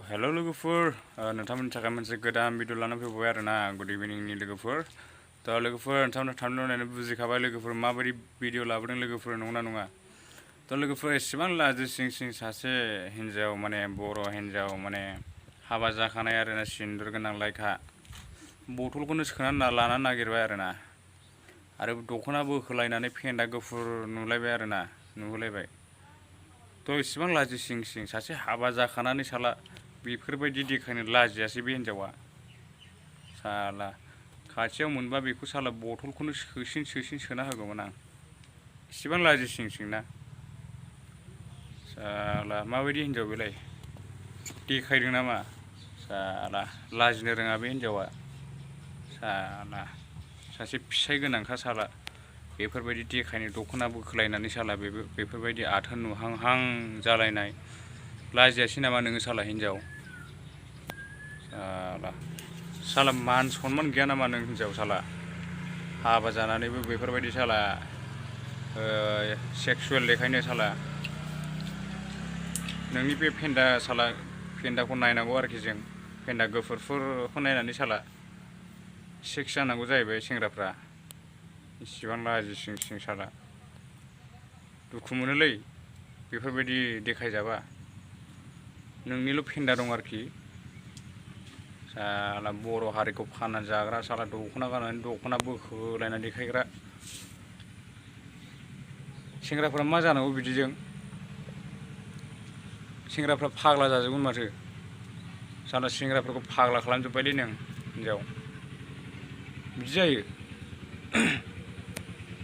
हेल' लोगोफोर नोंथांमोननि थाखाय मोनसे गोदान भिडिअ लाना फैबाय आरोना गुड इभिनिंनि लोगोफोर लोगोफोर नोंथांमोना थांनो होननानै बुजिखाबाय लोगोफोर माबायदि भिडिअ लाबोदों लोगोफोर नंगौना नङा लोगोफोर एसेबां लाजि सिं सिं सासे हिन्जाव माने बर' हिन्जाव माने हाबा जाखानाय आरोना सिन्दुर गोनां लाइखा बथलखौनो सोनानै लानो नागिरबाय आरोना आरो दख'ना बोखोलायनानै फेन्दा गुफुर नुलायबाय आरोना नुहोलायबाय इसेबां लाजि सिं सिं सासे हाबा जाखानानै साला बेफोरबायदि देखायनो लाजियासै बे हिन्जावा साला खाथियाव मोनबा बेखौ साला बथलखौनो सोसिन सोना होगौमोन आं इसेबां लाजि सिं सिंना साला माबायदि हिन्जाव बेलाय देखायदों नामा साला लाजिनो रोङा बे हिन्जावा साला सासे फिसाइ गोनांखा साला बेफोरबायदि देखायनो दख'ना बोखोलायनानै साला बेफोरबायदि आथोन नुहांहां जालायनाय लाजियासै नामा नोङो साला हिन्जाव साला मान सनमान गैया नामा नों हिन्जाव साला हाबा जानानैबो बेफोरबायदि साला सेक्सुवेल देखायनो साला नोंनि बे फेन्दाखौ नायनांगौ आरोखि जों फेन्दा गुफुरफोरखौ नायनानै साला सेक्स जानांगौ जाहैबाय सेंग्राफ्रा इसिबां लाजि सिं सिं साला दुखु मोनोलै बेफोरबायदि देखायजाबा नोंनिल' फेन्दा दं आरोखि साला बर' हारिखौ फाननानै जाग्रा साला दख'ना गाननानै दख'ना बोखोलायनानै देखायग्रा सेंग्राफ्रा मा जानांगौ बिदिजों सेंग्राफ्रा फाग्ला जाजोबगोन माथो साला सेंग्राफोरखौ फाग्ला खालामजोब्बायलै नों हिन्जाव बिदि जायो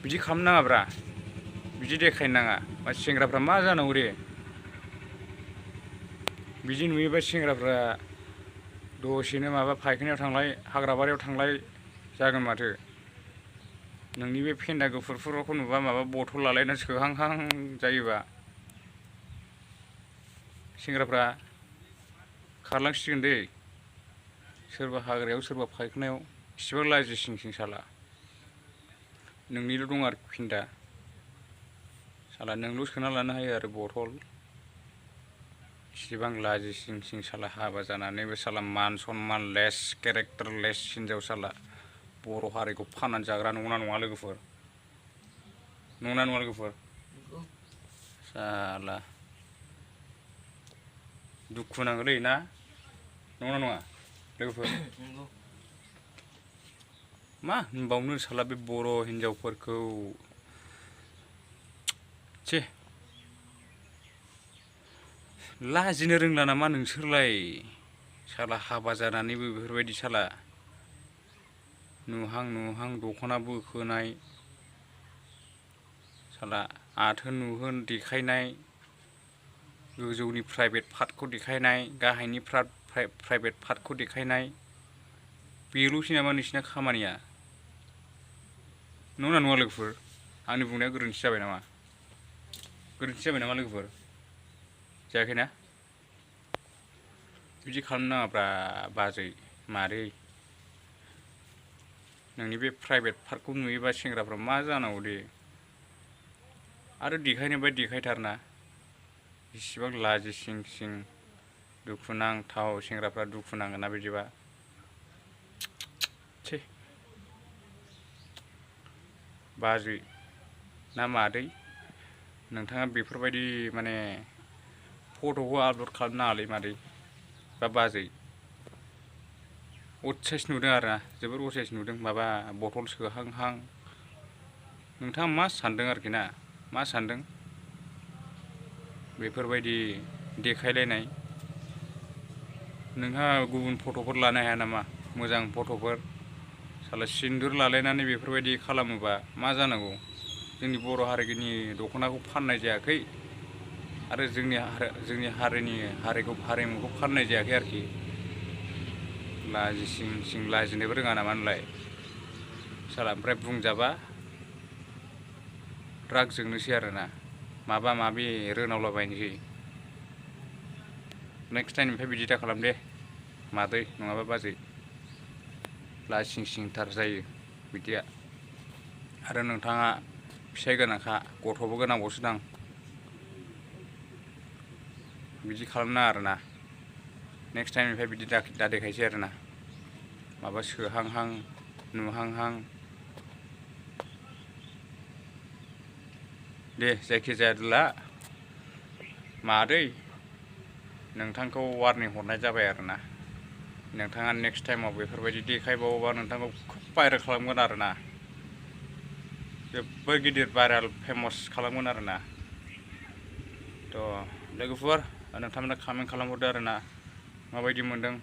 बिदि खालामनो नाङाब्रा बिदि देखायनो नाङा सेंग्राफ्रा मा जानांगौ दे बिदि नुयोबा सेंग्राफ्रा दसेनो माबा फायखानायाव थांलाय हाग्राबारियाव थांलाय जागोन माथो नोंनि बे फेन्दा गुफुरफोरखौ नुबा माबा बथल लालायनानै सोहांहां जायोबा सेंग्राफ्रा खारलांसिगोन दै सोरबा हाग्रायाव सोरबा फायखानायाव इसेबां लाजि सिं सिं साला नोंनिल' दं आरो फेन्दा साला नोंल' सोना लानो हायो आरो बथल इसेबां लाजि सिं सिं साला हाबा जानानैबो साला मान सनमान लेस केरेक्टार लेस हिन्जाव साला बर' हारिखौ फाननानै जाग्रा नंगौना नङा लोगोफोर नंगौना नङा लोगोफोर साला दुखु नाङोलै ना नंगौना नङा लोगोफोर मा होनबावनो साला बे बर' हिन्जावफोरखौ छे लाजिनो रोंला नामा नोंसोरलाय साला हाबा जानानैबो बेफोरबायदि साला नुहां दख'ना बोखोनाय साला आथोन नुहोन देखायनाय गोजौनि प्राइभेट पार्टखौ देखायनाय गाहायनि प्राइभेट पार्टखौ देखायनाय बेल'सै नामा नोंसिना खामानिया नंगौना नङा लोगोफोर आंनि बुंनाया गोरोन्थि जाबाय नामा लोगोफोर जायाखैना बिदि खालामनो नाङाब्रा बाजै मादै नोंनि बे प्राइभेट पार्टखौ नुयोबा सेंग्राफ्रा मा जानांगौ दे आरो देखायनोबा देखायथारना इसिबां लाजि सिं सिं दुखु नांथाव सेंग्राफ्रा दुखु नांगोन ना बिदिबा छे बाजै ना मादै नोंथाङा बेफोरबायदि माने फट'खौ आपल'ड खालामनो नाङालै मादै बा बाजै असाइस नुदों आरोना जोबोर असाइस नुदों माबा बथल सोहांहां नोंथाङा मा सानदों आरोखि ना मा सानदों बेफोरबायदि देखायलायनाय नोंहा गुबुन फट'फोर लानो हाया नामा मोजां फट'फोर साला सिन्दुर लालायनानै बेफोरबायदि खालामोबा मा जानांगौ जोंनि बर' हारिनि दख'नाखौ फाननाय जायाखै आरो जोंनि हारिमुखौ फाननाय जायाखै आरोखि लाजि सिं सिं लाजिनोबो रोङा नामा नोंलाय साला ओमफ्राय बुंजाबा राग जोंनोसै आरोना माबा माबि रोनावलाबायनोसै नेक्स्ट टाइमनिफ्राय बिदि दा खालाम दे मादै नङाबा बाजै लाजि सिं सिंथार जायो बिदिया आरो नोंथाङा फिसाइ गोनांखा गथ'बो गोनांबावसो दां बिदि खालामनो नाङा आरोना नेक्स्ट टाइमनिफ्राय बिदि दा देखायसै आरोना माबा सोहांहां नुहांहां दे जायखिजाया दोला मादै नोंथांखौ वार्निं हरनाय जाबाय आरोना नोंथाङा नेक्स्ट टाइमाव बेफोरबायदि देखायबावोबा नोंथांखौ खुब भाइरेल खालामगोन आरोना जोबोद गिदिर भाइरेल फेमास खालामगोन आरोना थ' लोगोफोर नोंथांमोना कमेन्ट खालामहरदो आरोना माबायदि मोनदों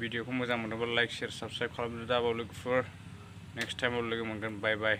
भिडिअखौ मोजां मोनोब्ला लाइक शेयार साबस्क्राइब खालामदो दाबाव लोगोफोर नेक्स्ट टाइमाव लोगो मोनगोन बाय बाय